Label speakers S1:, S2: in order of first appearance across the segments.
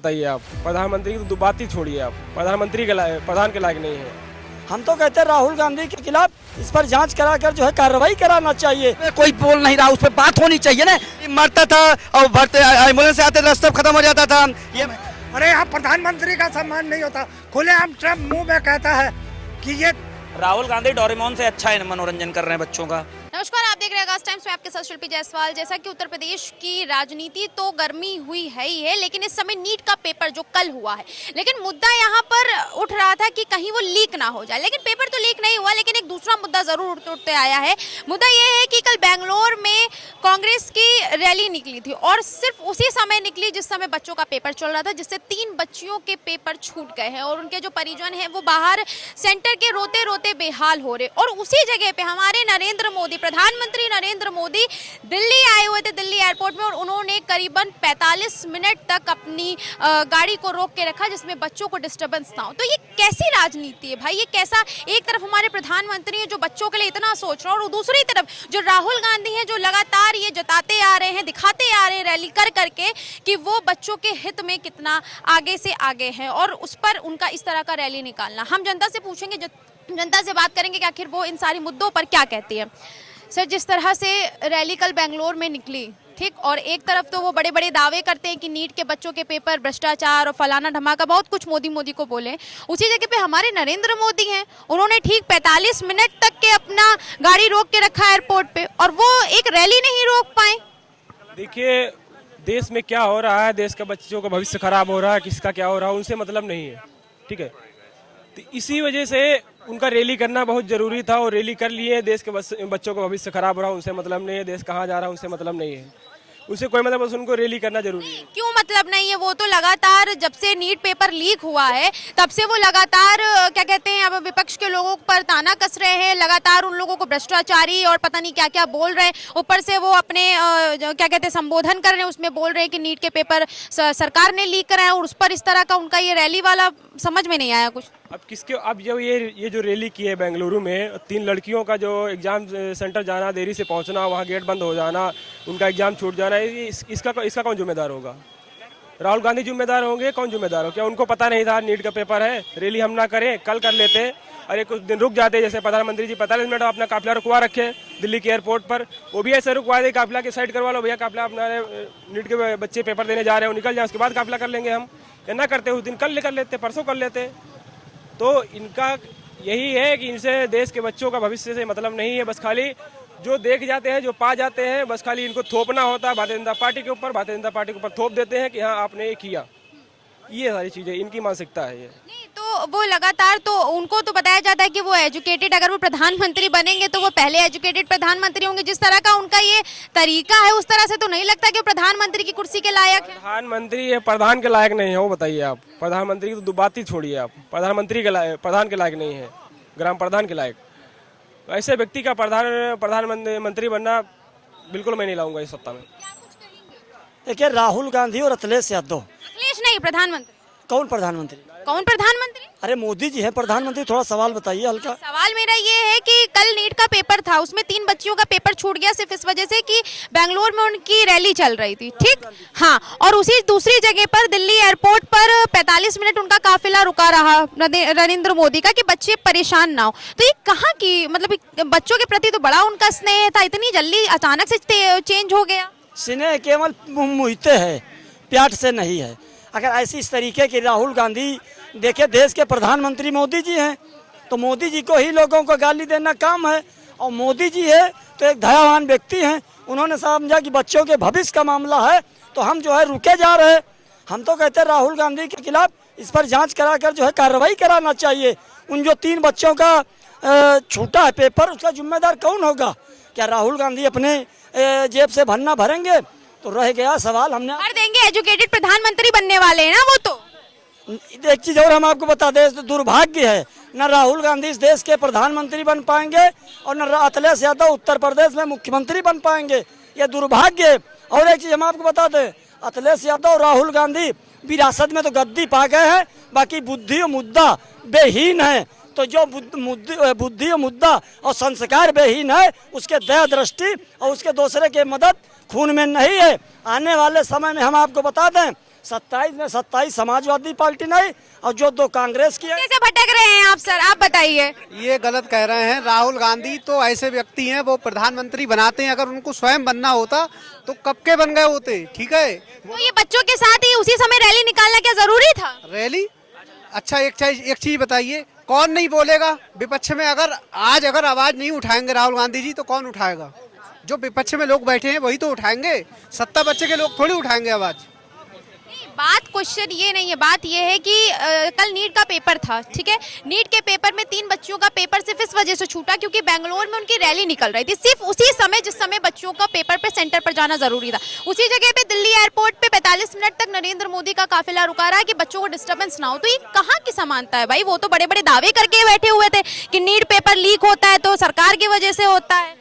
S1: बताइए आप, प्रधानमंत्री की तो बात ही छोड़िए आप, प्रधानमंत्री के प्रधान के लायक नहीं है।
S2: हम तो कहते हैं राहुल गांधी के खिलाफ इस पर जांच कराकर जो है कार्रवाई कराना चाहिए।
S3: कोई बोल नहीं रहा, उस पर बात होनी चाहिए ना। मरता था और भरते एम्बुलेंस से आते रास्ता खत्म हो जाता था। ये
S4: अरे यहाँ प्रधानमंत्री का सम्मान नहीं होता, खुलेआम ट्रम्प मुंह में कहता है कि ये
S3: राहुल गांधी डोरेमोन से अच्छा है मनोरंजन कर रहे हैं बच्चों का।
S5: नमस्कार, आप देख रहे हैं आगाज टाइम्स में आपके साथ शिल्पी जायसवाल। जैसा कि उत्तर प्रदेश की राजनीति तो गर्मी हुई है ही है, लेकिन इस समय नीट का पेपर जो कल हुआ है, लेकिन मुद्दा यहाँ पर उठ रहा था कि कहीं वो लीक ना हो जाए। लेकिन पेपर तो लीक नहीं हुआ, लेकिन एक दूसरा मुद्दा जरूर उठते आया है। मुद्दा ये है कि कल बेंगलोर में कांग्रेस की रैली निकली थी और सिर्फ उसी समय निकली जिस समय बच्चों का पेपर चल रहा था, जिससे 3 बच्चियों के पेपर छूट गए हैं और उनके जो परिजन हैं वो बाहर सेंटर के रोते रोते बेहाल हो रहे। और उसी जगह पे हमारे नरेंद्र मोदी, प्रधानमंत्री नरेंद्र मोदी दिल्ली आए हुए थे, दिल्ली एयरपोर्ट में, और उन्होंने करीबन 45 मिनट तक अपनी गाड़ी को रोक के रखा जिसमें बच्चों को डिस्टर्बेंस ना हो। तो ये कैसी राजनीति है भाई? ये कैसा? एक तरफ हमारे प्रधानमंत्री है जो बच्चों के लिए इतना सोच रहा है, और दूसरी तरफ जो राहुल गांधी है जो लगातार ये जताते आ रहे हैं, दिखाते आ रहे हैं रैली कर करके कि वो बच्चों के हित में कितना आगे से आगे है, और उस पर उनका इस तरह का रैली निकालना। हम जनता से पूछेंगे, जनता से बात करेंगे कि आखिर वो इन सारी मुद्दों पर क्या कहती है। सर, जिस तरह से रैली कल बेंगलोर में निकली, ठीक, और एक तरफ तो वो बड़े बड़े दावे करते हैं कि नीट के बच्चों के पेपर भ्रष्टाचार और फलाना धमाका बहुत कुछ मोदी को बोले, उसी जगह पे हमारे नरेंद्र मोदी हैं, उन्होंने ठीक 45 मिनट तक के अपना गाड़ी रोक के रखा एयरपोर्ट पे, और वो एक रैली नहीं रोक पाए।
S1: देखिए, देश में क्या हो रहा है, देश का बच्चों का भविष्य खराब हो रहा है, किसका क्या हो रहा है उनसे मतलब नहीं है, ठीक है। तो इसी वजह से उनका रैली करना बहुत जरूरी था, और रैली कर लिए। देश के बच्चों का भविष्य खराब हो रहा है उनसे मतलब नहीं है, देश कहाँ जा रहा है उनसे मतलब नहीं है, उसे कोई मतलब, बस उनको रैली करना जरूरी है।
S5: क्यों मतलब नहीं है? वो तो लगातार जब से नीट पेपर लीक हुआ है तब से वो लगातार क्या कहते हैं, अब विपक्ष के लोगों पर ताना कस रहे हैं, लगातार उन लोगों को भ्रष्टाचारी और पता नहीं क्या क्या बोल रहे हैं। ऊपर से वो अपने क्या कहते हैं संबोधन कर रहे हैं, उसमें बोल रहे हैं कि नीट के पेपर सरकार ने लीक कराया, और उस पर इस तरह का उनका ये रैली वाला समझ में नहीं आया कुछ।
S1: अब किसके, अब जब ये जो रैली की है बेंगलुरु में, 3 लड़कियों का जो एग्जाम सेंटर जाना, देरी से पहुंचना, वहां गेट बंद हो जाना, उनका एग्जाम छूट जाना, इसका कौन जिम्मेदार होगा? राहुल गांधी जिम्मेदार होंगे? कौन जिम्मेदार हो? क्या उनको पता नहीं था नीट का पेपर है? रैली हम ना करें, कल कर लेते, अरे कुछ दिन रुक जाते। जैसे प्रधानमंत्री जी 45 मिनट अपना काफिला रुकवा रखे दिल्ली के एयरपोर्ट पर, वो भी ऐसे रुकवा दे, काफिला की साइड करवा लो भैया, काफिला अपना नीट के बच्चे पेपर देने जा रहे हैं, निकल जाए, उसके बाद काफिला कर लेंगे हम। ना करते, उस दिन कल कर लेते, परसों कर लेते। तो इनका यही है कि इनसे देश के बच्चों का भविष्य से मतलब नहीं है, बस खाली जो देख जाते हैं, जो पा जाते हैं, बस खाली इनको थोपना होता है भारतीय जनता पार्टी के ऊपर। भारतीय जनता पार्टी के ऊपर थोप देते हैं कि हाँ आपने ये किया। ये सारी चीजें इनकी मानसिकता है। ये
S5: नहीं, तो वो लगातार तो उनको तो बताया जाता है कि वो एजुकेटेड, अगर वो प्रधानमंत्री बनेंगे तो वो पहले एजुकेटेड प्रधानमंत्री होंगे। जिस तरह का उनका ये तरीका है, उस तरह से तो नहीं लगता कि वो प्रधानमंत्री की कुर्सी के लायक है।
S1: प्रधानमंत्री ये प्रधान के लायक नहीं है, वो बताइए आप। प्रधानमंत्री की तो बात ही छोड़िए आप, प्रधानमंत्री के प्रधान के लायक नहीं है, ग्राम प्रधान के लायक। ऐसे व्यक्ति का प्रधानमंत्री बनना बिल्कुल मैं नहीं लाऊंगा इस सत्ता में।
S2: देखिए, राहुल गांधी और अखिलेश यादव।
S5: अखिलेश नहीं, प्रधानमंत्री।
S2: कौन प्रधानमंत्री?
S5: कौन प्रधानमंत्री?
S2: अरे मोदी जी है प्रधानमंत्री। थोड़ा सवाल बताइए हल्का।
S5: सवाल मेरा ये है कि कल नीट का पेपर था, उसमें 3 बच्चियों का पेपर छूट गया सिर्फ इस वजह से कि बेंगलोर में उनकी रैली चल रही थी, ठीक, हाँ, और उसी दूसरी जगह पर दिल्ली एयरपोर्ट पर 45 मिनट उनका काफिला रुका रहा नरेंद्र मोदी का कि बच्चे परेशान ना हो। तो ये कहाँ की, मतलब बच्चों के प्रति तो बड़ा उनका स्नेह था, इतनी जल्दी अचानक से चेंज हो गया?
S2: स्नेह केवल मुहिते है, प्यार से नहीं है। अगर ऐसी इस तरीके की राहुल गांधी, देखिए देश के प्रधानमंत्री मोदी जी हैं, तो मोदी जी को ही लोगों को गाली देना काम है। और मोदी जी है तो एक दयावान व्यक्ति हैं, उन्होंने समझा कि बच्चों के भविष्य का मामला है तो हम जो है रुके जा रहे हैं। हम तो कहते हैं राहुल गांधी के खिलाफ इस पर जांच कराकर जो है कार्रवाई कराना चाहिए। उन जो 3 बच्चों का छूटा है पेपर, उसका जिम्मेदार कौन होगा? क्या राहुल गांधी अपने जेब से भरना भरेंगे? तो रह गया सवाल। हमने
S5: भर देंगे, एजुकेटेड प्रधानमंत्री बनने वाले हैं ना वो तो।
S2: एक चीज और हम आपको बता दें, तो दुर्भाग्य है, न राहुल गांधी इस देश के प्रधानमंत्री बन पाएंगे और न अखिलेश यादव उत्तर प्रदेश में मुख्यमंत्री बन पाएंगे। ये दुर्भाग्य है। और एक चीज हम आपको बता दें, अखिलेश यादव और राहुल गांधी विरासत में तो गद्दी पा गए हैं, बाकी बुद्धि और मुद्दा बेहीन है। तो जो बुद्धि और मुद्दा और संस्कार बेहीन है, उसके दया दृष्टि और उसके दूसरे के मदद खून में नहीं है। आने वाले समय में हम आपको बता दें, 27 में 27 समाजवादी पार्टी नहीं और जो 2 कांग्रेस की है।
S5: कैसे भटक रहे हैं आप सर, आप बताइए।
S6: ये गलत कह रहे हैं। राहुल गांधी तो ऐसे व्यक्ति हैं, वो प्रधानमंत्री बनाते हैं। अगर उनको स्वयं बनना होता तो कब के बन गए होते। ठीक है,
S5: तो ये बच्चों के साथ ही उसी समय रैली निकालना क्या जरूरी था?
S6: रैली। अच्छा, एक चीज बताइए, कौन नहीं बोलेगा विपक्ष में? अगर आवाज नहीं उठाएंगे राहुल गांधी जी तो कौन उठाएगा? जो विपक्ष में लोग बैठे हैं वही तो उठाएंगे। सत्ता बच्चे के लोग थोड़ी उठाएंगे आवाज।
S5: बात क्वेश्चन ये नहीं है, बात ये है कि कल नीट का पेपर था, ठीक है। नीट के पेपर में 3 बच्चियों का पेपर सिर्फ इस वजह से छूटा क्योंकि बेंगलोर में उनकी रैली निकल रही थी, सिर्फ उसी समय जिस समय बच्चों का पेपर पे सेंटर पर जाना जरूरी था। उसी जगह पे दिल्ली एयरपोर्ट पे 45 मिनट तक नरेंद्र मोदी का काफिला रुका रहा है कि बच्चों को डिस्टर्बेंस ना हो। तो ये कहाँ की समानता है भाई? वो तो बड़े बड़े दावे करके बैठे हुए थे कि नीट पेपर लीक होता है तो सरकार की वजह से होता है।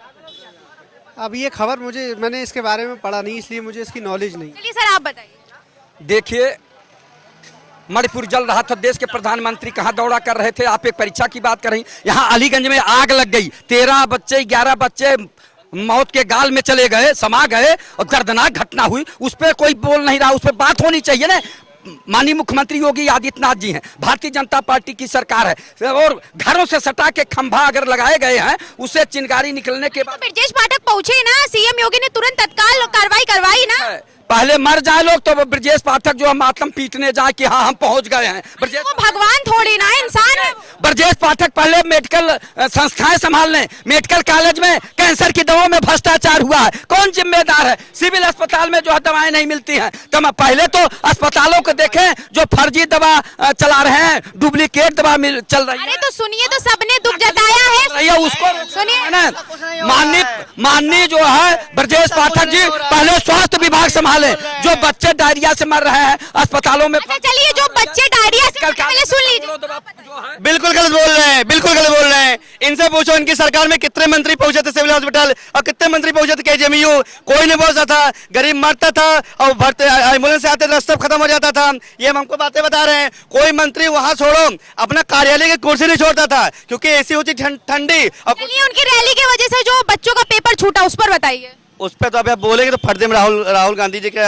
S6: अब ये खबर मैंने इसके बारे में पढ़ा नहीं, इसलिए मुझे इसकी नॉलेज नहीं।
S5: चलिए सर आप बताइए।
S7: देखिए, मणिपुर जल रहा था, देश के प्रधानमंत्री कहाँ दौड़ा कर रहे थे। आप एक परीक्षा की बात कर रही, यहाँ अलीगंज में आग लग गई, 13 बच्चे 11 बच्चे मौत के गाल में चले गए, समा गए और दर्दनाक घटना हुई। उस पर कोई बोल नहीं रहा, उस पर बात होनी चाहिए ना। माननीय मुख्यमंत्री योगी आदित्यनाथ जी हैं, भारतीय जनता पार्टी की सरकार है और घरों से सटा के खंभा अगर लगाए गए हैं, उससे चिंगारी निकलने के बाद
S5: तो ब्रजेश पाठक पहुंचे ना, सीएम योगी ने तुरंत तत्काल कार्रवाई करवाई ना।
S7: पहले मर जाए लोग तो ब्रजेश पाठक जो हम आत्म पीटने जाए कि हाँ हम पहुंच गए हैं। ब्रजेश
S5: वो भगवान थोड़ी ना, इंसान है।
S7: ब्रजेश पाठक पहले मेडिकल संस्थाएं संभाल लें। मेडिकल कॉलेज में कैंसर की दवाओं में भ्रष्टाचार हुआ है, कौन जिम्मेदार है? सिविल अस्पताल में जो है दवाएं नहीं मिलती हैं, तो मैं पहले तो अस्पतालों को देखें जो फर्जी दवा चला रहे हैं, डुप्लीकेट दवा चल रही है।
S5: अरे तो सुनिए, तो सबने दुख जताया है,
S7: उसको
S5: सुनिए।
S7: माननीय जो है ब्रजेश पाठक जी पहले स्वास्थ्य विभाग संभाले। जो बच्चे डायरिया से मर रहे हैं अस्पतालों में।
S5: अच्छा चलिए, जो बच्चे डायरिया से पहले सुन लीजिए।
S3: बिल्कुल गलत बोल रहे हैं, बिल्कुल गलत बोल रहे हैं। इनसे पूछो इनकी सरकार में कितने मंत्री पहुंचे थे सिविल हॉस्पिटल और कितने मंत्री पहुंचे थे केजीएमयू? कोई नहीं पहुंचता था, गरीब मरता था और भरते एम्बुलेंस से आते रास्ता खत्म हो जाता था। ये हम हमको बातें बता रहे हैं। कोई मंत्री वहां छोड़ो अपना कार्यालय की कुर्सी नहीं छोड़ता था क्योंकि एसी होती ठंडी।
S5: चलिए, उनकी रैली की वजह से जो बच्चों का पेपर छूटा उस पर बताइए।
S3: उस पर तो अभी आप बोलेंगे तो फर्दे में राहुल गांधी जी के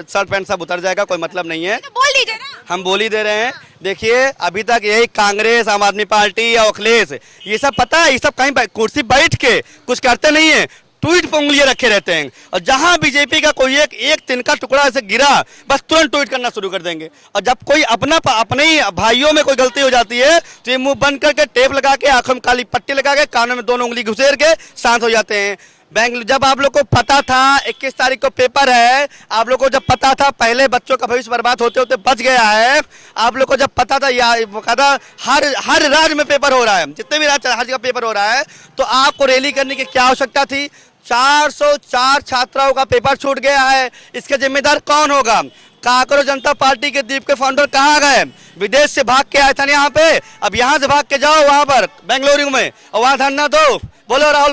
S3: शर्ट पैंट सब उतर जाएगा, कोई मतलब नहीं है।
S5: तो बोल दीजिए ना।
S3: हम बोल ही दे रहे हैं। देखिए, अभी तक यही कांग्रेस, आम आदमी पार्टी या अखिलेश, ये सब पता है, ये सब कहीं कुर्सी बैठ के कुछ करते नहीं है, ट्वीट पर उंगलियां रखे रहते हैं। और जहां बीजेपी का कोई एक तिनका टुकड़ा ऐसे गिरा, बस तुरंत ट्वीट करना शुरू कर देंगे। और जब कोई अपने ही भाइयों में कोई गलती हो जाती है तो ये मुंह बंद करके टेप लगा के, आंखों में काली पट्टी लगा के, कानों में 2 उंगली घुसेर के शांत हो जाते हैं। जब आप लोग को पता था 21 तारीख को पेपर है, आप लोग को जब पता था पहले बच्चों का भविष्य बर्बाद होते होते बच गया है, आप लोग को जब पता था हर राज्य में पेपर हो रहा है, जितने भी राज्य का पेपर हो रहा है, तो आपको रैली करने की क्या आवश्यकता थी? 404 छात्राओं का पेपर छूट गया है, इसके जिम्मेदार कौन होगा? कांग्रेस जनता पार्टी के दीप के फाउंडर कहाँ गए? विदेश से भाग के आए थे यहाँ पे, अब यहाँ से भाग के जाओ वहां पर बेंगलुरु में और वहां धरना दो। बोलो राहुल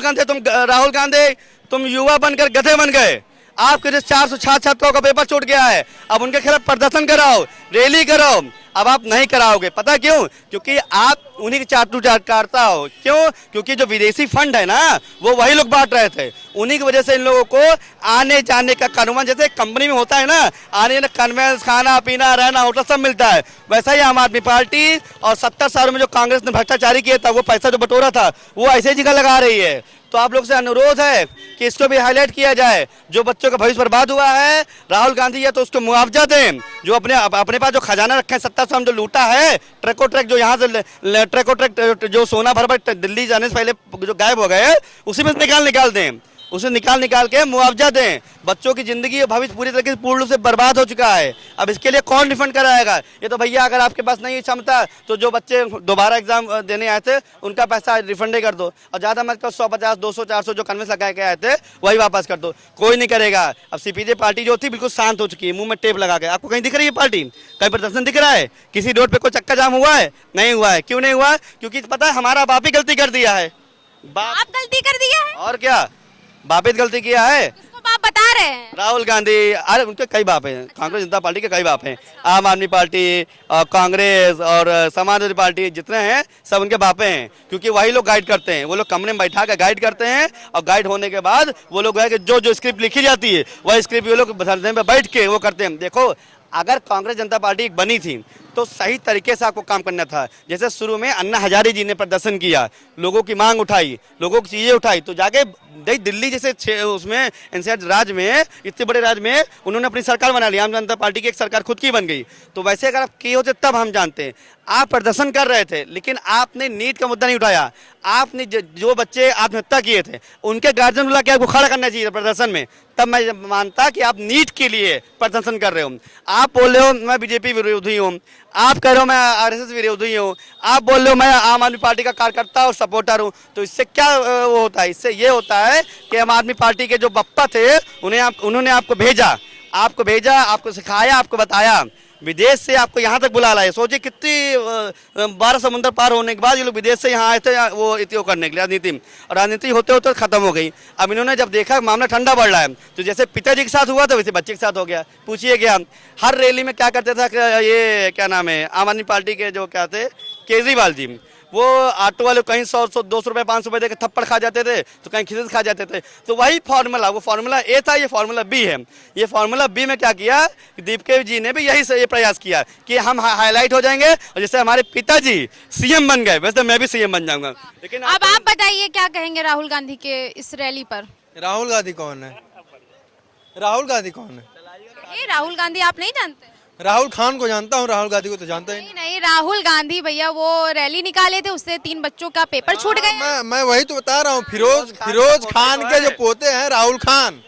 S3: गांधी तुम युवा बनकर गधे बन गए। आपके 406 छात्रों का पेपर छूट गया है, अब उनके खिलाफ प्रदर्शन कराओ, रैली करो। अब आप नहीं कराओगे, पता क्यों? क्योंकि आप उन्हीं की चाटुकारता हो। क्यों? क्योंकि जो विदेशी फंड है ना, वो वही लोग बांट रहे थे। उन्हीं की वजह से इन लोगों को आने जाने का कानून, जैसे कंपनी में होता है ना, आने जाने कन्वेंस, खाना पीना, रहना, होटल सब मिलता है, वैसा ही आम आदमी पार्टी और 70 सालों में जो कांग्रेस ने भ्रष्टाचारी किया था, वो पैसा जो बटोरा था, वो ऐसे जगह लगा रही है। तो आप लोग से अनुरोध है कि इसको भी हाईलाइट किया जाए। जो बच्चों का भविष्य बर्बाद हुआ है, राहुल गांधी या तो उसको मुआवजा दें। जो अपने पास जो खजाना रखे हैं 70 साल में जो लूटा है, ट्रको ट्रक जो यहाँ से ट्रको ट्रक जो सोना भर दिल्ली जाने से पहले जो गायब हो गए, उसी में निकाल दें, उसे निकाल के मुआवजा दें। बच्चों की जिंदगी और भविष्य पूरी तरीके से पूर्ण रूप से बर्बाद हो चुका है। अब इसके लिए कौन रिफंड कराएगा? ये तो भैया, अगर आपके पास नहीं है क्षमता तो जो बच्चे दोबारा एग्जाम देने आए थे उनका पैसा रिफंड ही कर दो, और ज्यादा मत करो, 150, 200, 400 जो कन्वेंस लगा के आए थे वही वापस कर दो। कोई नहीं करेगा। अब सीपीजे पार्टी जो थी बिल्कुल शांत हो चुकी है, मुंह में टेप लगा के। आपको कहीं दिख रही है पार्टी? कहीं प्रदर्शन दिख रहा है? किसी रोड पे कोई चक्का जाम हुआ है? नहीं हुआ है। क्यों नहीं हुआ? क्योंकि पता है हमारा बाप ही गलती कर दिया है।
S5: आप गलती कर दिया है?
S3: और क्या, बापित गलती किया है।
S5: किसको बाप बता रहे हैं?
S3: राहुल गांधी, अरे उनके कई बाप हैं, कांग्रेस जनता पार्टी के कई बाप हैं। आम आदमी पार्टी और कांग्रेस और समाजवादी पार्टी जितने हैं सब उनके बापे हैं, क्योंकि वही लोग गाइड करते हैं। वो लोग कमरे में बैठा कर गाइड करते हैं, और गाइड होने के बाद वो लोग जो स्क्रिप्ट लिखी जाती है वही स्क्रिप्ट वो लोग धरने में बैठ के वो करते हैं। देखो, अगर कांग्रेस जनता पार्टी बनी थी तो सही तरीके से आपको काम करना था। जैसे शुरू में अन्ना हजारे जी ने प्रदर्शन किया, लोगों की मांग उठाई, लोगों की चीजें उठाई, तो जाके दिल्ली जैसे उसमें एनसीआर राज्य में, इतने बड़े राज्य में उन्होंने अपनी सरकार बना ली। आम जनता पार्टी की एक सरकार खुद की बन गई। तो वैसे अगर आप किए होते तब हम जानते हैं। आप प्रदर्शन कर रहे थे लेकिन आपने नीट का मुद्दा नहीं उठाया। आपने जो बच्चे आत्महत्या किए थे उनके गार्जियन बुला के आपको खड़ा करना चाहिए प्रदर्शन में, तब मैं मानता कि आप नीट के लिए प्रदर्शन कर रहे हो। आप बोल रहे हो मैं बीजेपी विरोधी हूँ, आप कह रहे हो मैं आरएसएस विरोधी हूँ, आप बोल रहे हो मैं आम आदमी पार्टी का कार्यकर्ता और सपोर्टर हूँ। तो इससे क्या वो होता है? इससे ये होता है कि आम आदमी पार्टी के जो बप्पा थे उन्होंने आपको भेजा, आपको सिखाया, आपको बताया, विदेश से आपको यहाँ तक बुला लाए। सोचिए कितनी 12 समुद्र पार होने के बाद ये लोग विदेश से यहाँ आए थे वो इतियो करने के लिए राजनीति में, और राजनीति होते होते खत्म हो गई। अब इन्होंने जब देखा मामला ठंडा बढ़ रहा है तो जैसे पिताजी के साथ हुआ था वैसे बच्चे के साथ हो गया। पूछिए क्या हर रैली में क्या करते थे ये क्या नाम है आम आदमी पार्टी के जो क्या थे केजरीवाल जी, वो ऑटो वाले कहीं 100-200 रुपये 500 रुपये देकर थप्पड़ खा जाते थे तो कहीं खिसक खा जाते थे। तो वही फार्मूला, वो फार्मूला ए था, ये फार्मूला बी है। ये फार्मूला बी में क्या किया, दीपक जी ने भी यही से ये प्रयास किया कि हम हाईलाइट हो जाएंगे और जैसे हमारे पिताजी सीएम बन गए वैसे मैं भी सीएम बन जाऊंगा। लेकिन
S5: अब आप बताइए क्या कहेंगे राहुल गांधी के इस रैली पर?
S8: राहुल गांधी कौन है? राहुल गांधी कौन है?
S5: ये राहुल गांधी आप नहीं जानते?
S8: राहुल खान को जानता हूँ, राहुल गांधी को तो जानता ही
S5: नहीं नहीं, राहुल गांधी भैया वो रैली निकाले थे, उससे 3 बच्चों का पेपर छूट गया।
S8: मैं वही तो बता रहा हूँ। फिरोज खान के जो पोते हैं राहुल खान,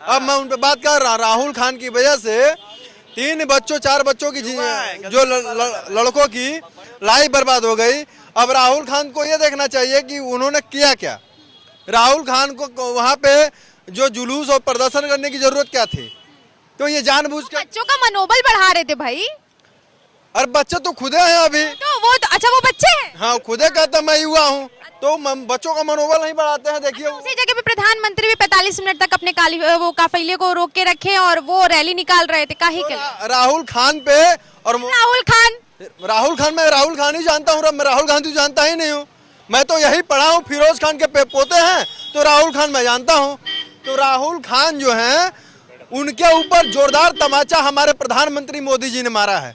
S8: अब मैं उन पे बात कर रहा हूँ। राहुल खान की वजह से 4 बच्चों की जो लड़कों की लाइफ बर्बाद हो गई। अब राहुल खान को ये देखना चाहिए कि उन्होंने किया क्या। राहुल खान को वहाँ पे जो जुलूस और प्रदर्शन करने की जरूरत क्या थी? तो ये जानबूझ कर
S5: बच्चों का मनोबल बढ़ा रहे थे भाई।
S8: और बच्चे तो खुदे हैं अभी।
S5: तो अच्छा वो बच्चे हैं?
S8: हाँ खुदे कहता मैं युवा हूँ, तो बच्चों का मनोबल नहीं बढ़ाते हैं। देखिए
S5: उसी जगह पे प्रधानमंत्री भी 45 मिनट तक अपने वो काफिले को रोक के रखे और वो रैली निकाल रहे थे काहे के लिए?
S8: राहुल खान पे और
S5: राहुल खान
S8: मैं राहुल खान ही जानता हूँ, मैं राहुल गांधी जानता ही नहीं हूँ। मैं तो यही पढ़ा हूँ, फिरोज खान के पोते हैं तो राहुल खान मैं जानता हूँ। तो राहुल खान जो है उनके ऊपर जोरदार तमाचा हमारे प्रधानमंत्री मोदी जी ने मारा है।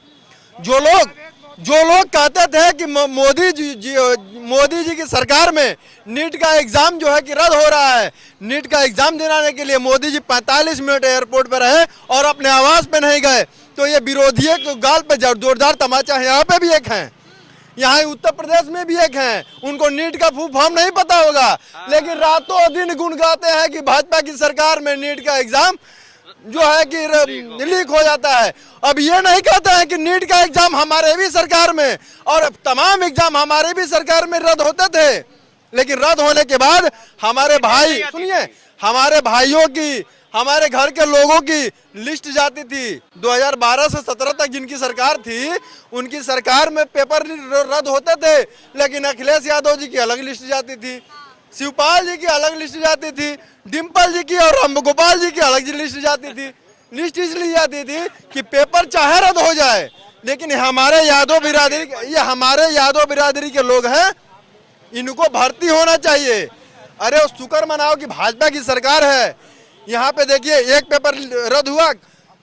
S8: जो लोग कहते थे कि मोदी जी की सरकार में नीट का एग्जाम जो है कि रद्द हो रहा है, नीट का एग्जाम दिलाने के लिए मोदी जी 45 मिनट एयरपोर्ट पर रहे और अपने आवास पे नहीं गए। तो ये विरोधी के गाल पे जोरदार तमाचा है। यहाँ पे भी एक है, यहाँ उत्तर प्रदेश में भी एक है, उनको नीट का फुल फॉर्म नहीं पता होगा, लेकिन रातों दिन गुनगाते हैं कि भाजपा की सरकार में नीट का एग्जाम जो है कि लीक हो जाता है। अब ये नहीं कहते हैं कि नीट का एग्जाम हमारे भी सरकार में और तमाम एग्जाम हमारे भी सरकार में रद्द होते थे, लेकिन रद्द होने के बाद हमारे भाई सुनिए, हमारे भाइयों की, हमारे घर के लोगों की लिस्ट जाती थी। 2012 से 17 तक जिनकी सरकार थी उनकी सरकार में पेपर रद्द होते थे, लेकिन अखिलेश यादव जी की अलग लिस्ट जाती थी, शिवपाल जी की अलग लिस्ट जाती थी, डिम्पल जी की और रामगोपाल जी की अलग लिस्ट जाती थी। लिस्ट इसलिए जाती थी कि पेपर चाहे रद्द हो जाए, लेकिन हमारे यादव बिरादरी के लोग हैं, इनको भर्ती होना चाहिए। अरे शुक्र मनाओ कि भाजपा की सरकार है। यहाँ पे देखिए एक पेपर रद्द हुआ,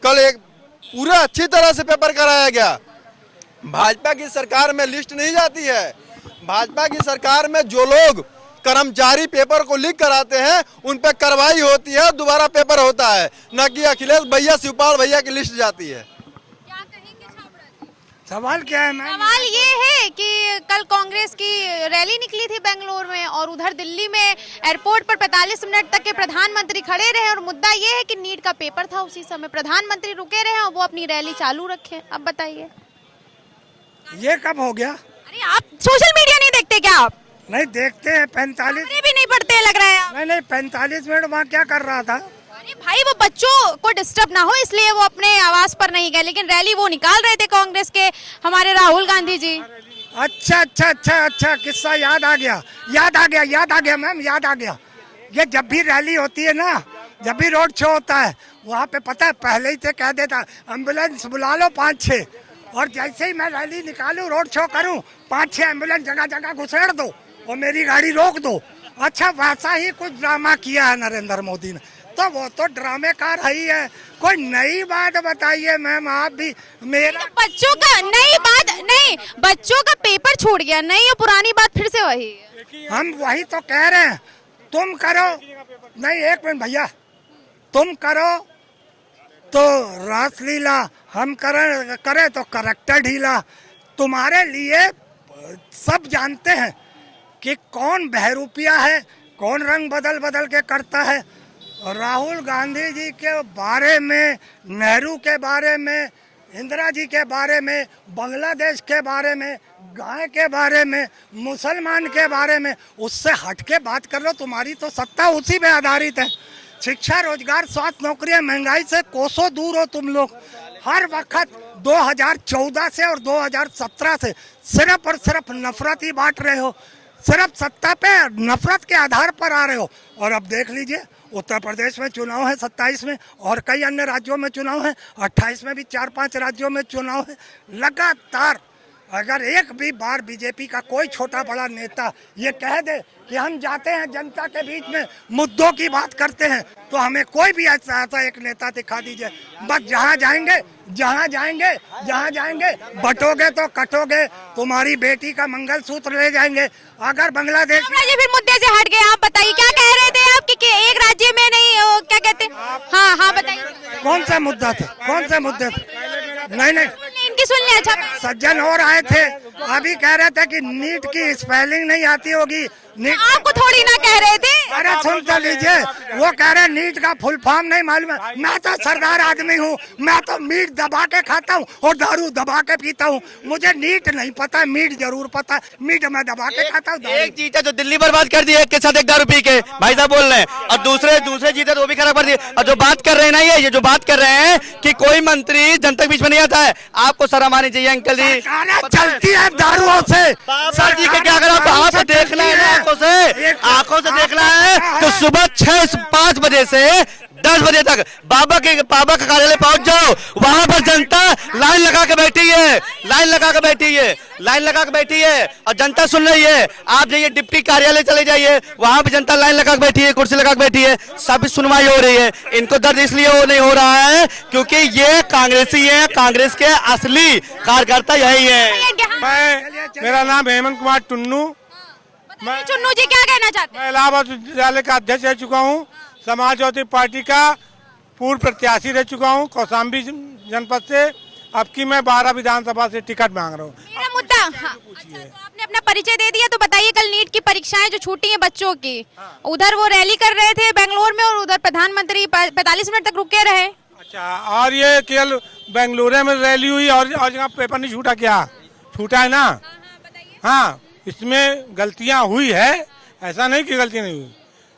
S8: कल एक पूरा अच्छी तरह से पेपर कराया गया। भाजपा की सरकार में लिस्ट नहीं जाती है। भाजपा की सरकार में जो लोग कर्मचारी पेपर को लीक कराते हैं उन पे कार्रवाई होती है, दोबारा पेपर होता है, न कि अखिलेश भैया शिवपाल भैया की लिस्ट जाती है।
S5: क्या कहेंगे छाबड़ा जी?
S4: सवाल क्या है मैम?
S5: सवाल ये है कि कल कांग्रेस की रैली निकली थी बेंगलुरु में और उधर दिल्ली में एयरपोर्ट पर 45 मिनट तक के प्रधानमंत्री खड़े रहे और मुद्दा ये है कि नीट का पेपर था, उसी समय प्रधानमंत्री रुके रहे और वो अपनी रैली चालू रखे। अब बताइए
S4: ये कब हो गया?
S5: अरे आप सोशल मीडिया नहीं देखते क्या? आप
S4: नहीं देखते हैं। 45
S5: भी नहीं पढ़ते लग रहा है आप।
S4: नहीं 45 मिनट वहाँ क्या कर रहा था?
S5: अरे भाई वो बच्चों को डिस्टर्ब ना हो इसलिए वो अपने आवास पर नहीं गए, लेकिन रैली वो निकाल रहे थे कांग्रेस के हमारे राहुल गांधी जी।
S4: अच्छा किस्सा याद आ गया मैम, याद आ गया। ये जब भी रैली होती है ना, जब भी रोड शो होता है, वहाँ पे पता है पहले ही से कह देता एम्बुलेंस बुला लो 5-6, और जैसे ही मैं रैली निकालूं रोड शो करूं 5-6 एम्बुलेंस जगह जगह घुसेड़ दो और मेरी गाड़ी रोक दो। अच्छा वैसा ही कुछ ड्रामा किया है नरेंद्र मोदी ने। तो वो तो ड्रामेकार है ही है। कोई नई बात बताइए मैम, आप भी मेरा
S5: बच्चों का नई बात नहीं, बच्चों का पेपर छूट गया, नहीं ये पुरानी बात फिर से वही है।
S4: हम वही तो कह रहे हैं, तुम करो नहीं, एक मिनट भैया, तुम करो तो रासलीला, हम करे तो करेक्टर ढीला। तुम्हारे लिए सब जानते हैं कि कौन बहरूपिया है, कौन रंग बदल बदल के करता है। राहुल गांधी जी के बारे में, नेहरू के बारे में, इंदिरा जी के बारे में, बांग्लादेश के बारे में, गाय के बारे में, मुसलमान के बारे में, उससे हट के बात कर लो। तुम्हारी तो सत्ता उसी पे आधारित है। शिक्षा, रोजगार, स्वास्थ्य, नौकरियां, महंगाई से कोसों दूर हो तुम लोग। हर वक्त 2014 से और 2017 से सिर्फ और सिर्फ नफरत ही बांट रहे हो, सिर्फ सत्ता पे नफरत के आधार पर आ रहे हो। और अब देख लीजिए, उत्तर प्रदेश में चुनाव है 27 में, और कई अन्य राज्यों में चुनाव है, 28 में भी 4-5 राज्यों में चुनाव है। लगातार अगर एक भी बार बीजेपी का कोई छोटा बड़ा नेता ये कह दे कि हम जाते हैं जनता के बीच में, मुद्दों की बात करते हैं, तो हमें कोई भी ऐसा एक नेता दिखा दीजिए। बस जहाँ जाएंगे बटोगे तो कटोगे, तुम्हारी बेटी का मंगलसूत्र ले जाएंगे। अगर बांग्लादेश
S5: फिर मुद्दे से हट गए, आप बताइए क्या कह रहे थे आप कि एक राज्य में नहीं, क्या कहते हैं? हाँ बताइए,
S4: कौन सा मुद्दा था, कौन से मुद्दे थे? नहीं
S5: इनकी सुन ले। अच्छा,
S4: सज्जन और आए थे, अभी कह रहे थे कि नीट की स्पेलिंग नहीं आती होगी। नीट
S5: आपको थोड़ी ना कह रहे थे।
S4: अरे सुन तो लीजिए, वो कह रहे नीट का फुल फॉर्म नहीं मालूम है। मैं तो सरदार आदमी हूँ, मैं तो मीट दबा के खाता हूँ और दारू दबा के पीता हूँ। मुझे नीट नहीं पता, मीट जरूर पता है। मीट मैं दबा के खाता हूँ।
S3: एक जीता जो दिल्ली बर्बाद कर दी, एक के साथ एक दारू पी के, भाई साहब बोल रहे हैं, और दूसरे जीते तो वो भी खराब कर दिए। और जो बात कर रहे हैं ना, ये जो बात कर रहे हैं कि कोई मंत्री जनता के बीच में नहीं आता है, आपको शर्म आनी चाहिए अंकल जी।
S4: चलती है दारुओं से।
S3: सर जी के क्या, अगर आप देखना है ना, आंखों से देखना है तो सुबह 6-5 बजे से 10 बजे तक बाबा का कार्यालय पहुंच जाओ, वहां पर जनता लाइन लगा के बैठी है, और जनता सुन रही है। आप जाइए डिप्टी कार्यालय चले जाइए, वहां पर जनता लाइन लगा के बैठी है, कुर्सी लगा के बैठी है, सब सुनवाई हो रही है। इनको दर्द इसलिए वो नहीं हो रहा है क्योंकि ये कांग्रेसी है, कांग्रेस के असली कार्यकर्ता यही है।
S9: मेरा नाम हेमंत कुमार टुन्नू,
S5: चुन्नू जी क्या कहना चाहते हैं?
S9: मैं इलाहाबाद विश्वविद्यालय का अध्यक्ष रह चुका हूँ, समाजवादी पार्टी का पूर्व प्रत्याशी रह चुका हूँ कौशाम्बी जनपद से। अब की मैं 12 विधानसभा से टिकट मांग रहा हूँ।
S5: मेरा मुद्दा, हाँ, अच्छा, तो आपने अपना परिचय दे दिया, तो बताइए कल नीट की परीक्षाएं जो छूटी हैं बच्चों की, उधर वो रैली कर रहे थे बेंगलोर में, और उधर प्रधानमंत्री 45 मिनट तक रुके रहे।
S9: अच्छा, और ये केवल बेंगलुरु में रैली हुई और जगह पेपर नहीं छूटा? क्या छूटा है ना? हाँ, इसमें गलतियां हुई है, ऐसा नहीं कि गलती नहीं हुई,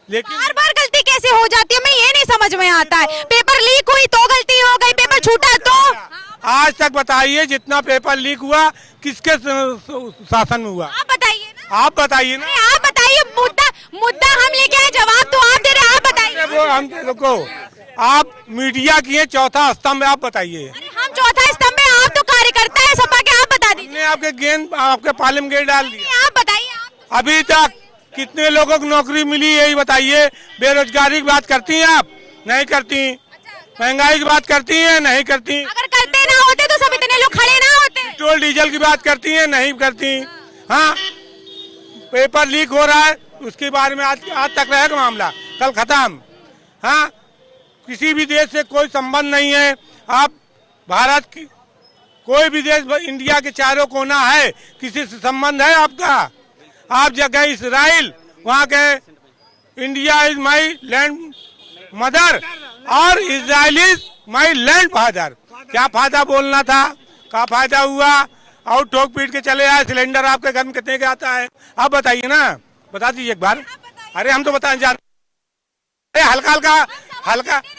S9: लेकिन
S5: बार गलती कैसे हो जाती है, मैं ये नहीं समझ में आता है। पेपर लीक हुई तो गलती हो गई, पेपर छूटा तो?
S9: आज तक बताइए जितना पेपर लीक हुआ किसके शासन में हुआ?
S5: आप बताइए ना।
S9: आप बताइए ना।
S5: आप बताइए, मुद्दा हम लेके आए, जवाब तो आप दे रहे, आप बताइए।
S9: वो हम लोगों, आप मीडिया की है चौथा स्तंभ, आप बताइए।
S5: हम चौथा स्तंभ में, आप तो कार्यकर्ता है सपा के, आप बता दीजिए।
S9: आपके गेंद आपके पाले में गेंद डाल दिया।
S5: आप बताइए।
S9: अभी तक कितने लोगों को नौकरी मिली, यही बताइए। बेरोजगारी की बात करती हैं आप? नहीं करती। महंगाई की बात करती हैं? नहीं करती।
S5: अगर करते ना होते तो सब इतने लोग खड़े ना होते।
S9: पेट्रोल डीजल की बात करती हैं? नहीं करती। हाँ, पेपर लीक हो रहा है, उसके बारे में आज तक रहेगा मामला, कल खत्म। हाँ, किसी भी देश से कोई संबंध नहीं है। आप भारत की कोई भी देश, इंडिया के चारों कोना है, किसी से संबंध है आपका? आप जगह इसराइल, वहाँ के India is my land mother और Israel is my land father. क्या फायदा बोलना था, क्या फायदा हुआ? और ठोक पीट के चले आए। सिलेंडर आपके घर में कितने का आता है? आप बताइए ना, बता दीजिए एक बार। अरे हम तो बताएं जान,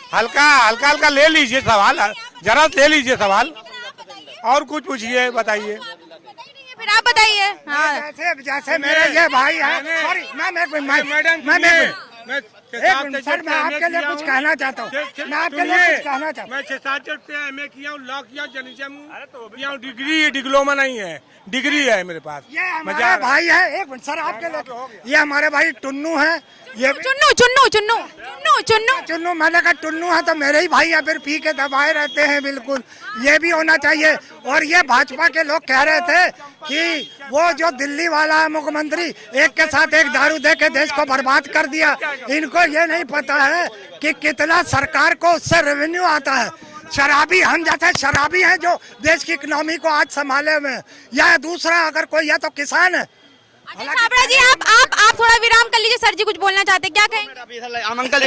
S9: हल्का ले लीजिए सवाल, जरा ले लीजिए सवाल, और कुछ पूछिए, बताइए।
S5: फिर आप बताइए। हाँ,
S4: जैसे मेरे ये भाई है, सॉरी मैम, एक मिनट, सर मैं आपके लिए कुछ कहना चाहता हूँ, मैं आपके लिए कुछ कहना चाहता हूँ।
S9: मैं 6-7 से MA किया हूँ, लॉ किया, जर्नलिज्म किया हूँ, डिग्री डिप्लोमा नहीं है, डिग्री है मेरे पास।
S4: ये
S9: मैं
S4: हमारे
S9: जा-
S4: भाई है, एक मिनट सर आपके लिए, ये हमारे भाई टुन्नू है, ये भी
S5: चुन्नू चुन्नू चुन्नू चुन्नू चुन्नू
S4: टुन्नू, मैंने कहा टुन्नू है तो मेरे ही भाई है, फिर पी के दबाए रहते हैं बिल्कुल, ये भी होना चाहिए। और ये भाजपा के लोग कह रहे थे कि वो जो दिल्ली वाला है मुख्यमंत्री, एक के साथ एक दारू दे के देश को बर्बाद कर दिया, इनको ये नहीं पता है कि कितना सरकार को उससे रेवेन्यू आता है। शराबी हम जैसे शराबी हैं जो देश की इकोनॉमी को आज संभाले हुए हैं, या दूसरा अगर कोई है तो किसान है।
S5: अच्छा छाबड़ा जी, आप थोड़ा विराम कर लीजिए, सर जी कुछ बोलना चाहते हैं, क्या कहेंगे?
S3: हम अंकल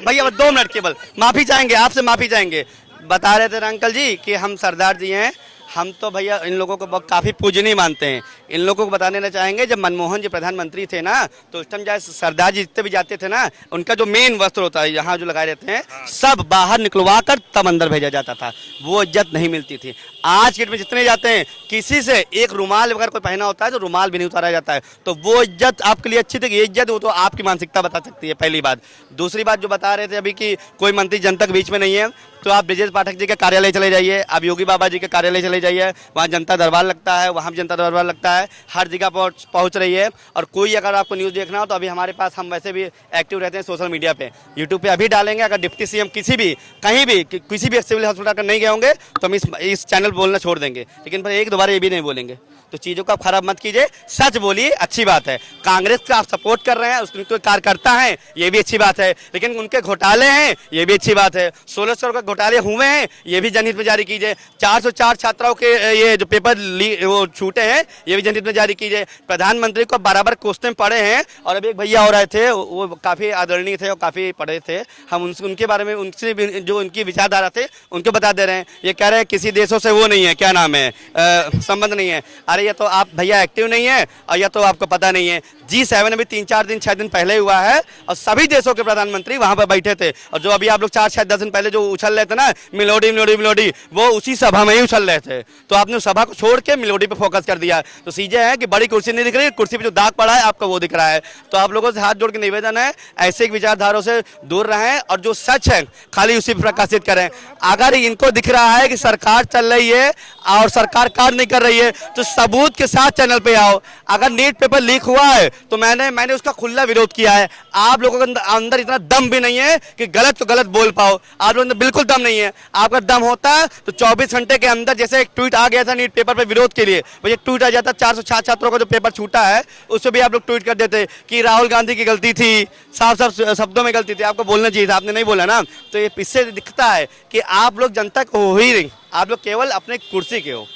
S3: भैया 2 मिनट केवल माफी चाहेंगे, आपसे माफी चाहेंगे। बता रहे थे अंकल जी कि हम सरदार जी हैं, हम तो भैया इन लोगों को काफी पूजनीय मानते हैं। इन लोगों को बता देना चाहेंगे, जब मनमोहन जी प्रधानमंत्री थे ना, तो उस टाइम जैसे सरदार जी जितने भी जाते थे ना, उनका जो मेन वस्त्र होता है यहाँ जो लगाए रहते हैं, सब बाहर निकलवा कर तब अंदर भेजा जाता था, वो इज्जत नहीं मिलती थी। आज के डेट में जितने जाते हैं, किसी से एक रुमाल अगर कोई पहना होता है तो रुमाल भी नहीं उतारा जाता है, तो वो इज्जत आपके लिए अच्छी थी कि ये इज्जत वो तो आपकी मानसिकता बता सकती है, पहली बात। दूसरी बात जो बता रहे थे अभी कि कोई मंत्री जनता के बीच में नहीं है, तो आप ब्रजेश पाठक जी के कार्यालय चले जाइए, आप योगी बाबा जी के कार्यालय चले जाइए, वहाँ जनता दरबार लगता है, वहाँ भी जनता दरबार लगता है, हर जगह पहुँच रही है। और कोई अगर आपको न्यूज़ देखना हो तो अभी हमारे पास, हम वैसे भी एक्टिव रहते हैं सोशल मीडिया पे, यूट्यूब पे अभी डालेंगे। अगर डिप्टी सीएम किसी भी कहीं भी किसी भी सिविल हॉस्पिटल का नहीं गए होंगे तो हम इस चैनल बोलना छोड़ देंगे, लेकिन फिर एक दोबारा ये भी नहीं बोलेंगे। तो चीज़ों को आप खराब मत कीजिए, सच बोलिए, अच्छी बात है। कांग्रेस का आप सपोर्ट कर रहे हैं, उसके कार्यकर्ता हैं, ये भी अच्छी बात है, लेकिन उनके घोटाले हैं, ये भी अच्छी बात है। 16 करोड़ के घोटाले हुए हैं, ये भी जनहित में जारी कीजिए। 404 छात्राओं के ये जो पेपर वो छूटे हैं, ये भी जनहित में जारी कीजिए। प्रधानमंत्री को बराबर क्वेश्चन पढ़े हैं, और अभी एक भैया हो रहे थे, वो काफ़ी आदरणीय थे और काफ़ी पढ़े थे, हम उनके बारे में, उनसे जो उनकी विचारधारा थे उनको बता दे रहे हैं। ये कह रहे हैं किसी देशों से वो नहीं है, क्या नाम है, संबंध नहीं है। अरे या तो आप भैया एक्टिव नहीं है, और या तो आपको पता नहीं है। G7 अभी 3-4 दिन 6 दिन पहले हुआ है, और सभी देशों के प्रधानमंत्री वहां पर बैठे थे, और जो अभी आप लोग 4-6-10 दिन पहले जो उछल रहे थे ना, मिलोडी मिलोडी मिलोडी, वो उसी सभा में ही उछल रहे थे। तो आपने उस सभा को छोड़ के मिलोडी पे फोकस कर दिया। तो चीजें है कि बड़ी कुर्सी नहीं दिख रही, कुर्सी पे जो दाग पड़ा है आपको वो दिख रहा है। तो आप लोगों से हाथ जोड़ के निवेदन है, ऐसे विचारधारों से दूर रहें, और जो सच है खाली उसी प्रकाशित करें। अगर इनको दिख रहा है कि सरकार चल रही है और सरकार कार्य नहीं कर रही है, तो सबूत के साथ चैनल पे आओ। अगर नीट पेपर लीक हुआ है तो मैंने उसका खुला विरोध किया है। आप लोगों के अंदर इतना दम भी नहीं है कि गलत तो गलत बोल पाओ, आप लोगों के बिल्कुल दम नहीं है। आपका दम होता तो 24 घंटे के अंदर, जैसे एक ट्वीट आ गया था नीट पेपर पे विरोध के लिए, मुझे ट्वीट आ जाता 406 छात्रों का जो पेपर छूटा है, उस पर भी आप लोग ट्वीट कर देते कि राहुल गांधी की गलती थी, साफ साफ शब्दों में गलती थी, आपको बोलना चाहिए था, आपने नहीं बोला ना। तो ये इससे दिखता है कि आप लोग जनता को हो ही नहीं, आप लोग केवल अपने कुर्सी के हो।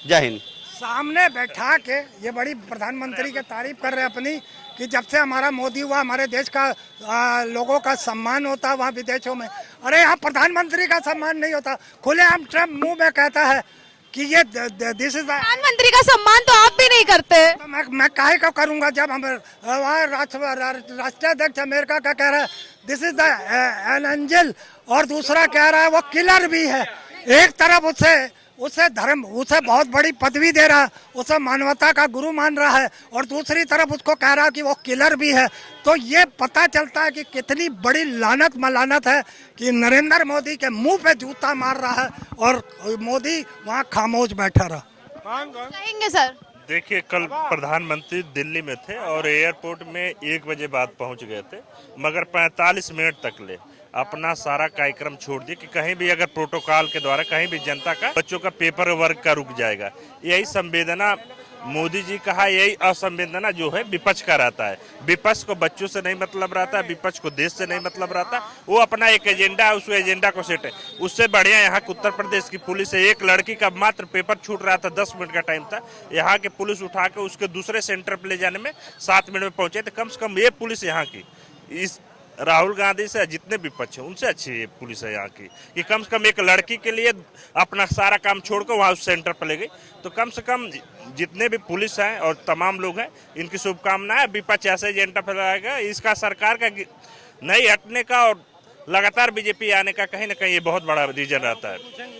S3: जय हिंद।
S4: सामने बैठा के ये बड़ी प्रधानमंत्री की तारीफ कर रहे हैं अपनी, कि जब से हमारा मोदी हुआ हमारे देश का लोगों का सम्मान होता है वहाँ विदेशों में। अरे यहाँ प्रधानमंत्री का सम्मान नहीं होता। खुलेआम ट्रम्प मुंह में कहता है कि ये दिस इज,
S5: प्रधानमंत्री का सम्मान तो आप भी नहीं करते।
S4: तो मैं काहे का करूँगा जब हम राष्ट्रीय अध्यक्ष अमेरिका का कह रहा है दिस इज एन एंजल, और दूसरा कह रहा है वो किलर भी है। एक तरफ उसे धर्म, उसे बहुत बड़ी पदवी दे रहा है, उसे मानवता का गुरु मान रहा है, और दूसरी तरफ उसको कह रहा है कि वो किलर भी है। तो ये पता चलता है कि कितनी बड़ी लानत मलानत है कि नरेंद्र मोदी के मुंह पे जूता मार रहा है और मोदी वहाँ खामोश बैठा रहा।
S5: कहेंगे सर?
S10: देखिए, कल प्रधानमंत्री दिल्ली में थे और एयरपोर्ट में 1 बजे बाद पहुंच गए थे, मगर 45 मिनट तक ले अपना सारा कार्यक्रम छोड़ दिया कि कहीं भी अगर प्रोटोकॉल के द्वारा कहीं भी जनता का, बच्चों का पेपर वर्क का रुक जाएगा। यही संवेदना मोदी जी कहा, यही असंवेदना जो है विपक्ष का रहता है। विपक्ष को बच्चों से नहीं मतलब रहता है, विपक्ष को देश से नहीं मतलब रहता, वो अपना एक एजेंडा है, उस एजेंडा को सेट है। उससे बढ़िया यहाँ के उत्तर प्रदेश की पुलिस है। एक लड़की का मात्र पेपर छूट रहा था, 10 मिनट का टाइम था, यहाँ के पुलिस उठा के उसके दूसरे सेंटर पर ले जाने में 7 मिनट में पहुंचे। तो कम से कम ये पुलिस यहाँ की, इस राहुल गांधी से जितने विपक्ष हैं उनसे अच्छी पुलिस है यहाँ की, कि कम से कम एक लड़की के लिए अपना सारा काम छोड़कर वहाँ उस सेंटर पर ले गई। तो कम से कम जितने भी पुलिस हैं और तमाम लोग हैं, इनकी शुभकामनाएं। विपक्ष ऐसे एजेंडा फैलाएगा, इसका सरकार का नहीं हटने का और लगातार बीजेपी आने का कहीं ना कहीं ये बहुत बड़ा रीजन रहता है।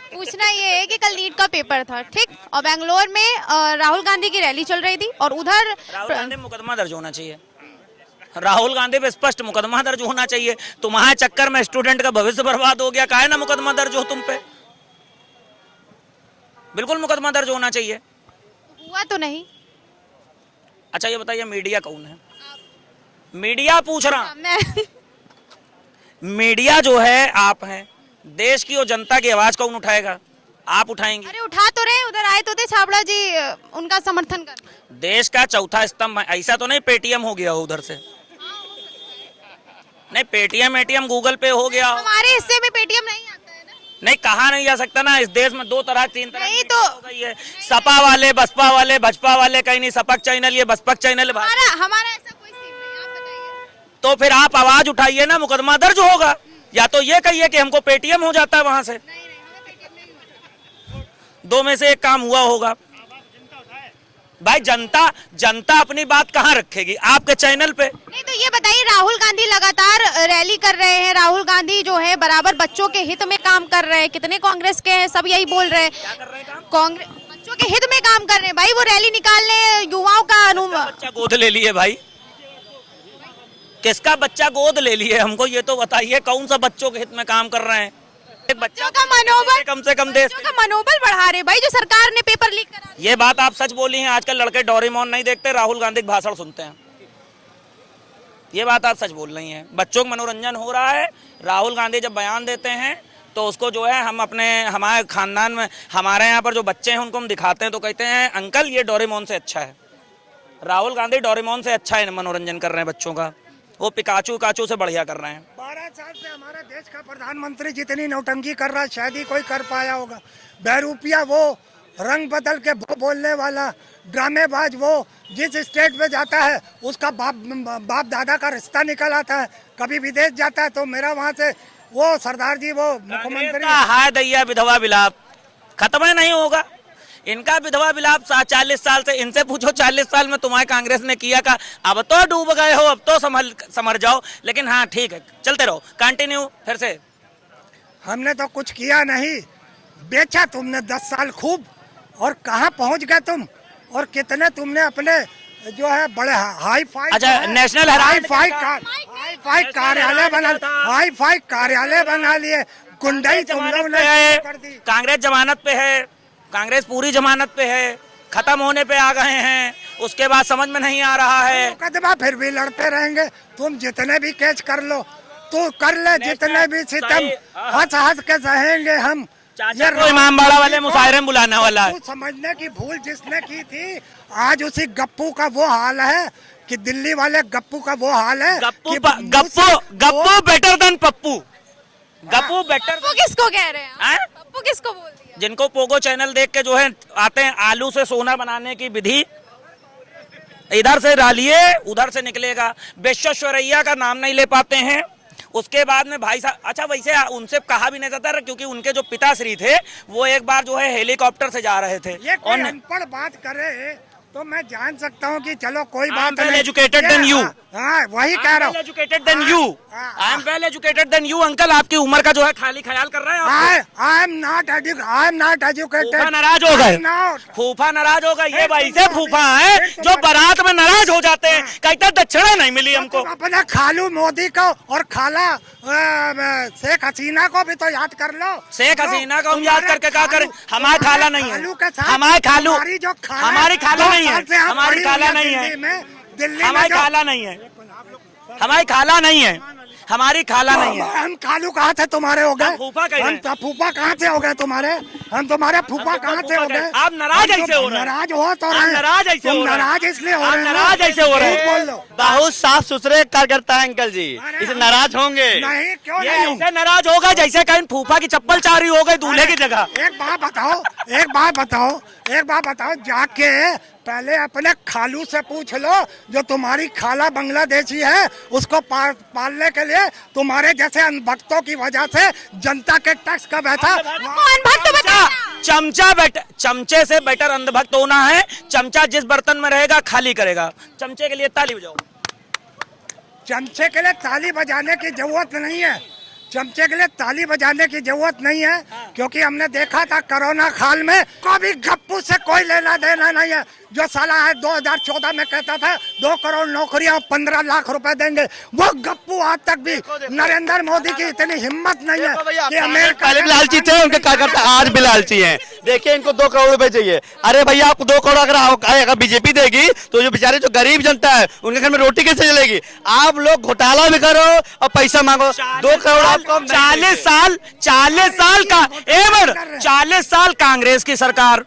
S5: पूछना ये है कि कल नीट का पेपर था, ठीक, और बेंगलोर में राहुल गांधी की रैली चल रही थी, और उधर
S11: राहुल गांधी मुकदमा दर्ज होना चाहिए। राहुल गांधी पे स्पष्ट मुकदमा दर्ज होना चाहिए। तुम्हारे चक्कर में स्टूडेंट का भविष्य बर्बाद हो गया, काहे ना मुकदमा दर्ज हो तुम पे। बिल्कुल मुकदमा दर्ज होना चाहिए।
S5: हुआ तो नहीं।
S11: अच्छा ये बताइए मीडिया कौन है? मीडिया पूछ रहा,
S5: मैं
S11: मीडिया जो है आप हैं, देश की और जनता की आवाज कौन उठाएगा? आप उठाएंगे।
S5: अरे उठा तो रहे, उधर आए तो थे छाबड़ा जी उनका समर्थन कर।
S11: देश का चौथा स्तंभ है, ऐसा तो नहीं पेटीएम हो गया हो उधर से, नहीं पेटीएम एटीएम गूगल पे हो गया हो।
S5: हमारे हिस्से में पेटीएम नहीं आता है ना।
S11: नहीं कहा नहीं जा सकता ना, इस देश में 2 तरह 3 तरह
S5: नहीं
S11: की
S5: तो-
S11: हो गई है, सपा वाले बसपा वाले, भाजपा वाले, कहीं नहीं सपक चैनल, ये बसपक चैनल।
S5: हमारा ऐसा कोई सीन नहीं, आप बताइए।
S11: तो फिर आप आवाज उठाइए ना, मुकदमा दर्ज होगा। या तो ये कहिए कि हमको पेटीएम हो जाता है वहां से,
S5: नहीं हमें पेटीएम नहीं होता।
S11: 2 में से एक काम हुआ होगा। भाई जनता अपनी बात कहाँ रखेगी? आपके चैनल पे।
S5: नहीं तो ये बताइए, राहुल गांधी लगातार रैली कर रहे हैं, राहुल गांधी जो है बराबर बच्चों के हित में काम कर रहे हैं, कितने कांग्रेस के हैं सब यही बोल रहे हैं, कांग्रेस बच्चों के हित में काम कर रहे हैं। भाई वो रैली निकालने युवाओं का
S11: बच्चा गोद ले लिए भाई, किसका बच्चा गोद ले लिए हमको ये तो बताइए, कौन सा बच्चों के हित में काम कर रहे हैं? एक बच्चा
S5: का मनोबल,
S11: कम से कम देश
S5: का मनोबल बढ़ा रहे भाई, जो सरकार ने पेपर लीक करा।
S11: ये बात आप सच बोली हैं। आजकल लड़के डोरेमोन नहीं देखते, राहुल गांधी का भाषण सुनते हैं। ये बात आप सच बोल रही हैं। बच्चों का मनोरंजन हो रहा है। राहुल गांधी जब बयान देते हैं तो उसको जो है हम हमारे खानदान में, हमारे यहाँ पर जो बच्चे हैं उनको हम दिखाते हैं तो कहते हैं अंकल ये डोरेमोन से अच्छा है। राहुल गांधी डोरेमोन से अच्छा है मनोरंजन कर रहे हैं बच्चों का, वो पिकाचू काचू से बढ़िया कर रहे हैं।
S4: 12 साल से हमारे देश का प्रधानमंत्री जितनी नौटंकी कर रहा है शायद ही कोई कर पाया होगा। बहरूपिया वो, रंग बदल के वो बोलने वाला ड्रामेबाज वो, जिस स्टेट पे जाता है उसका बाप दादा का रिश्ता निकल आता है। कभी विदेश जाता है तो मेरा वहाँ से वो सरदार जी वो मुख्यमंत्री।
S11: हाय दैया विधवा विलाप खत्म ही नहीं होगा। इनका विधवा विलाप 40 साल से, इनसे पूछो 40 साल में तुम्हारे कांग्रेस ने किया का? अब तो डूब गए हो, अब तो समझ जाओ। लेकिन हाँ ठीक है, चलते रहो, कंटिन्यू। फिर से
S4: हमने तो कुछ किया नहीं, बेचा तुमने 10 साल खूब, और कहाँ पहुँच गए तुम, और कितने तुमने अपने जो है बड़े हाई फाई,
S11: अच्छा नेशनल
S4: हाई फाई कार्यालय बना, हाई फाई कार्यालय बना लिए। गुंडाई तुम लोगों ने कर दी।
S11: कांग्रेस जमानत पे है, कांग्रेस पूरी जमानत पे है, खत्म होने पे आ गए हैं, उसके बाद समझ में नहीं आ रहा है।
S4: मुकदमा फिर भी लड़ते रहेंगे, तुम जितने भी केस कर लो तो कर ले, जितने भी सितम हंस के सहेंगे हम।
S11: ये इमामबाड़ा वाले मुशायरे में बुलाने वाला है।
S4: समझने की भूल जिसने की थी, आज उसी गप्पू का वो हाल है कि दिल्ली वाले गप्पू का वो हाल है।
S11: Gappu better than Pappu, Gappu better.
S5: Pappu किसको कह रहे हैं? पप्पू किसको बोल दिया?
S11: जिनको पोगो चैनल देख के जो है आते हैं, आलू से सोना बनाने की विधि, इधर से डालिए उधर से निकलेगा। विश्वेश्वरैया का नाम नहीं ले पाते हैं। उसके बाद में भाई साहब, अच्छा वैसे उनसे कहा भी नहीं जाता क्योंकि उनके जो पिताश्री थे वो एक बार जो है हेलीकॉप्टर से जा रहे थे।
S4: ये कोई अनपढ़ बात करे तो मैं जान सकता हूँ कि चलो कोई बात नहीं।
S11: Educated then you.
S4: हाँ वही कह रहा हूँ।
S11: Educated then you, I am well educated then you. Uncle आपकी उम्र का जो है खाली ख्याल कर रहे हैं।
S4: I am not educated.
S11: नाराज हो गए, फूफा नाराज हो गए। ये वैसे फूफा है जो बारात में नाराज हो जाते हैं, कहते दक्षिणा नहीं मिली हमको।
S4: अपने खालू मोदी को और खाला शेख हसीना को भी तो याद कर लो।
S11: शेख हसीना को हम याद करके क्या करें? हमारे खाला नहीं है, हमारे खालू, हमारी खाला नहीं है, हमारी खाला नहीं है, हमारी खाला नहीं है, हमारी खाला नहीं है, हमारी खाला नहीं है।
S4: हम खालू कहाँ से तुम्हारे हो गए?
S11: फूफा कह रहे हैं।
S4: हम फूफा कहाँ से हो गए तुम्हारे? हम तुम्हारे फूफा कहाँ से हो गए?
S11: आप नाराज ऐसे हो रहे हैं,
S4: नाराज हो तो रहे हैं।
S11: नाराज ऐसे हो रहे हैं,
S4: नाराज इसलिए हो रहे हैं,
S11: नाराज ऐसे हो रहे
S4: बोल
S11: हैं।
S4: लो।
S3: बहुत साफ सुथरे कार्यकर्ता है अंकल जी, इसे नाराज होंगे
S4: नहीं क्यों
S11: ये
S4: नहीं हूँ?
S11: ऐसे नाराज होगा जैसे कहीं फूफा की चप्पल चारी हो गई दूल्हे की जगह।
S4: एक बात बताओ जाके पहले अपने खालू से पूछ लो जो तुम्हारी खाला बांग्लादेशी है, उसको पालने के लिए तुम्हारे जैसे अनभक्तों की वजह से जनता के टैक्स का बैठा।
S5: कौन भक्त बताया?
S11: चमचे से बेटर अंधभक्त होना है। चमचा जिस बर्तन में रहेगा खाली करेगा। चमचे के लिए ताली बजाओ।
S4: चमचे के लिए ताली बजाने की जरूरत नहीं है, चमचे के लिए ताली बजाने की जरूरत नहीं है, क्योंकि हमने देखा था कोरोना काल में कभी गप्पू से कोई लेना देना नहीं है। जो साला है 2014 में कहता था 2 करोड़ नौकरियां 15 लाख रुपए देंगे, वो गप्पू आज तक भी नरेंद्र मोदी की इतनी हिम्मत नहीं है कि अमेरिका
S3: पहले भी लालची थे, उनके कार्यकर्ता आज भी लालची हैं। देखिए इनको 2 करोड़ रुपए चाहिए। अरे भैया आपको 2 करोड़ अगर बीजेपी देगी तो जो बेचारे जो गरीब जनता है उनके घर में रोटी कैसे चलेगी? आप लोग घोटाला भी करो और पैसा मांगो। 2 करोड़ आपको
S11: 40 साल कांग्रेस की सरकार,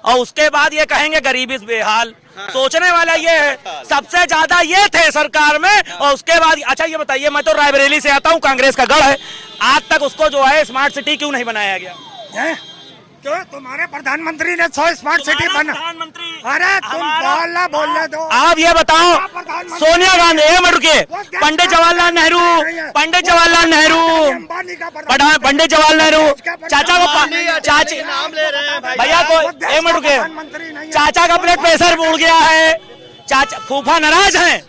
S11: और उसके बाद ये कहेंगे गरीबी बेहाल। सोचने वाला ये है, सबसे ज्यादा ये थे सरकार में, और उसके बाद अच्छा ये बताइए, मैं तो रायबरेली से आता हूँ, कांग्रेस का गढ़ है, आज तक उसको जो है स्मार्ट सिटी क्यों नहीं बनाया गया?
S4: हैं? क्यों तुम्हारे प्रधानमंत्री ने 100 स्मार्ट सिटी बना?
S11: प्रधानमंत्री,
S4: अरे तुम बोलने दो।
S11: आप ये बताओ, सोनिया गांधी, एक मिनट रुकिए, पंडित जवाहरलाल नेहरू, पंडित जवाहरलाल नेहरू, चाचा को चाची भैया को, एक मिनट रुकिए, चाचा का ब्लड प्रेशर बढ़ गया है, चाचा फूफा नाराज हैं,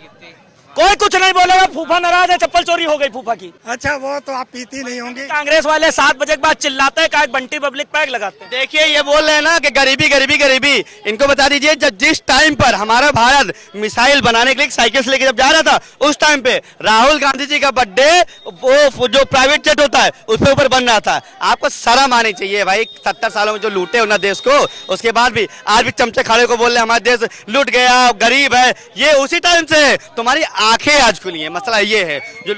S11: कोई कुछ नहीं बोलेगा, फूफा नाराज है, चप्पल चोरी हो गई फूफा की।
S4: अच्छा वो तो आप पीती नहीं होंगी।
S11: कांग्रेस वाले 7 बजे के बाद चिल्लाते हैं, का बंटी पब्लिक पैक लगाते हैं।
S3: देखिए ये बोल रहे हैं ना कि गरीबी गरीबी गरीबी, इनको बता दीजिए जब जिस टाइम पर हमारा भारत मिसाइल बनाने के लिए साइकिल से लेकर जब जा रहा था, उस टाइम पे राहुल गांधी जी का बर्थडे वो जो प्राइवेट जेट होता है उस पे ऊपर बन रहा था। आपको शर्म आनी चाहिए भाई, 70 सालों में जो लूटे उन्हें देश को, उसके बाद भी आज भी चमचे खाड़े को बोल रहे हमारा देश लूट गया, गरीब है। ये उसी टाइम से तुम्हारी आंखें आज खुली है। मसला ये है जो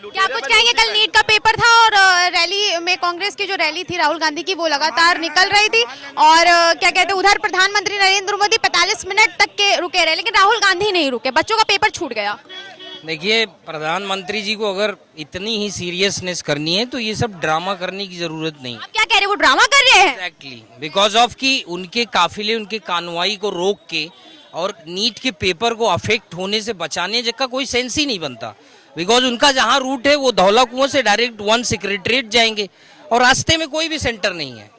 S5: क्या कुछ कहेंगे? कल नीट का पेपर था और रैली में, कांग्रेस की जो रैली थी राहुल गांधी की, वो लगातार निकल रही थी, और क्या कहते हैं, उधर प्रधानमंत्री नरेंद्र मोदी 45 मिनट तक के रुके रहे, लेकिन राहुल गांधी नहीं रुके, बच्चों का पेपर छूट गया।
S12: देखिए, प्रधानमंत्री जी को अगर इतनी ही सीरियसनेस करनी है तो ये सब ड्रामा करने की जरूरत नहीं।
S5: आप क्या कह रहे हैं, वो ड्रामा कर रहे हैं?
S12: एग्जैक्टली, बिकॉज ऑफ कि उनके काफिले, उनके कानवाई को रोक के और नीट के पेपर को अफेक्ट होने से बचाने का कोई सेंस ही नहीं बनता। बिकॉज उनका जहां रूट है वो धौला कुआं से डायरेक्ट 1 सेक्रेटरीट जाएंगे और रास्ते में कोई भी सेंटर नहीं है।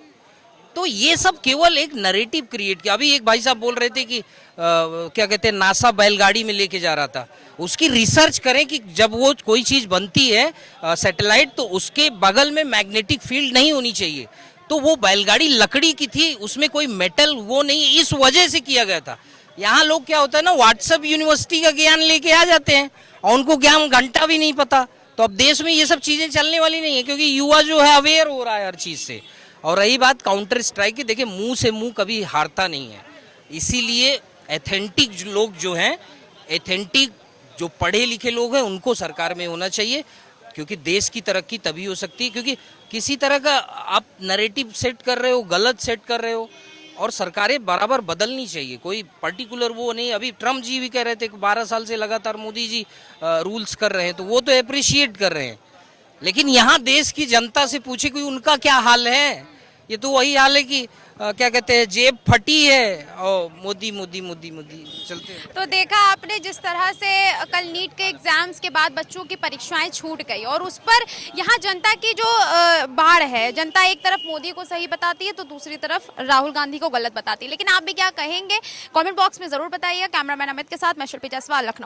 S12: तो ये सब केवल एक नरेटिव क्रिएट किया। अभी एक भाई साहब बोल रहे थे कि क्या कहते हैं, नासा बैलगाड़ी में लेके जा रहा था। उसकी रिसर्च करें कि जब वो कोई चीज बनती है सैटेलाइट, तो उसके बगल में मैग्नेटिक फील्ड नहीं होनी चाहिए। तो वो बैलगाड़ी लकड़ी की थी, उसमें कोई मेटल वो नहीं, इस वजह से किया गया था। यहाँ लोग क्या होता है ना, व्हाट्सएप यूनिवर्सिटी का ज्ञान लेके आ जाते हैं और उनको ज्ञान घंटा भी नहीं पता। तो अब देश में ये सब चीजें चलने वाली नहीं है, क्योंकि युवा जो है अवेयर हो रहा है हर चीज से। और रही बात काउंटर स्ट्राइक की, देखिए मुंह से मुंह कभी हारता नहीं है। इसीलिए एथेंटिक लोग जो हैं, एथेंटिक जो पढ़े लिखे लोग हैं, उनको सरकार में होना चाहिए, क्योंकि देश की तरक्की तभी हो सकती है। क्योंकि किसी तरह का आप नैरेटिव सेट कर रहे हो, गलत सेट कर रहे हो, और सरकारें बराबर बदलनी चाहिए। कोई पर्टिकुलर वो नहीं। अभी ट्रम्प जी भी कह रहे थे कि 12 साल से लगातार मोदी जी रूल्स कर रहे हैं, तो वो तो अप्रिशिएट कर रहे हैं। लेकिन यहाँ देश की जनता से पूछे कि उनका क्या हाल है, ये तो वही हाल है कि क्या कहते हैं, जेब फटी है और मोदी मोदी मोदी मोदी चलते हैं।
S5: तो देखा आपने जिस तरह से कल नीट के एग्जाम्स के बाद बच्चों की परीक्षाएं छूट गई, और उस पर यहाँ जनता की जो बाढ़ है, जनता एक तरफ मोदी को सही बताती है तो दूसरी तरफ राहुल गांधी को गलत बताती है। लेकिन आप भी क्या कहेंगे, कमेंट बॉक्स में जरूर बताइए। कैमरामैन अमित के साथ मैं शिल्पी जायसवाल, लखनऊ।